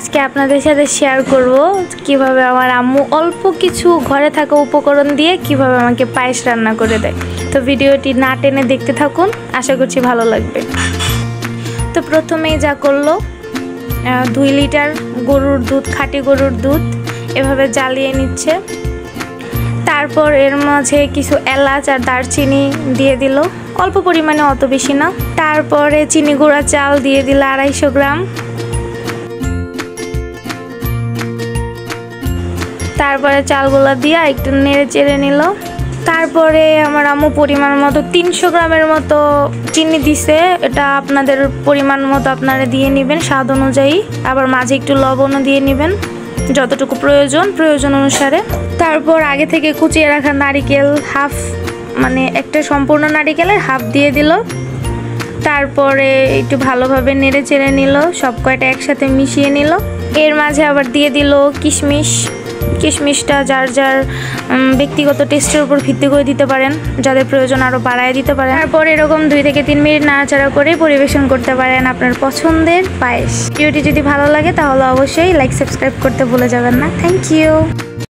আজকে আপনাদের সাথে শেয়ার করব কিভাবে আমার আম্মু অল্প কিছু ঘরে থাকা উপকরণ দিয়ে কিভাবে আমাকে পায়েস রান্না করে দেয়। তো ভিডিওটি না টেনে দেখতে থাকুন, আশা করছি ভালো লাগবে। তো প্রথমেই যা করলো 2 লিটার গরুর দুধ, খাঁটি গরুর দুধ এভাবে জ্বালিয়ে নিচ্ছে। তারপর এর মাঝে কিছু এলাচ আর দারচিনি দিয়ে দিল, অল্প পরিমাণে, অত বেশি না। তারপরে চিনি গুঁড়া চাল দিয়ে দিল 250 গ্রাম। তারপরে চালগুলো দিয়ে একটু নেড়ে চেড়ে নিল। তারপরে আমার আম্মু পরিমাণ মতো 300 গ্রামের মতো চিনি দিছে। এটা আপনাদের পরিমাণ মতো আপনারা দিয়ে নেবেন স্বাদ অনুযায়ী। আবার মাঝে একটু লবণও দিয়ে নেবেন যতটুকু প্রয়োজন অনুসারে। তারপর আগে থেকে কুচিয়ে রাখা নারিকেল হাফ, মানে একটা সম্পূর্ণ নারিকেলের হাফ দিয়ে দিল। তারপরে একটু ভালোভাবে নেড়ে চেড়ে নিল, সব কয়টা একসাথে মিশিয়ে নিল। এর মাঝে আবার দিয়ে দিল কিশমিশটা যার যার ব্যক্তিগত টেস্টের উপর ভিত্তি করে দিতে পারেন, যাদের প্রয়োজন আরও বাড়ায় দিতে পারেন। তারপর এরকম 2 থেকে 3 মিনিট নাড়াচাড়া করে পরিবেশন করতে পারেন আপনার পছন্দের পায়েস। ভিডিওটি যদি ভালো লাগে তাহলে অবশ্যই লাইক সাবস্ক্রাইব করতে ভুলে যাবেন না। Thank you.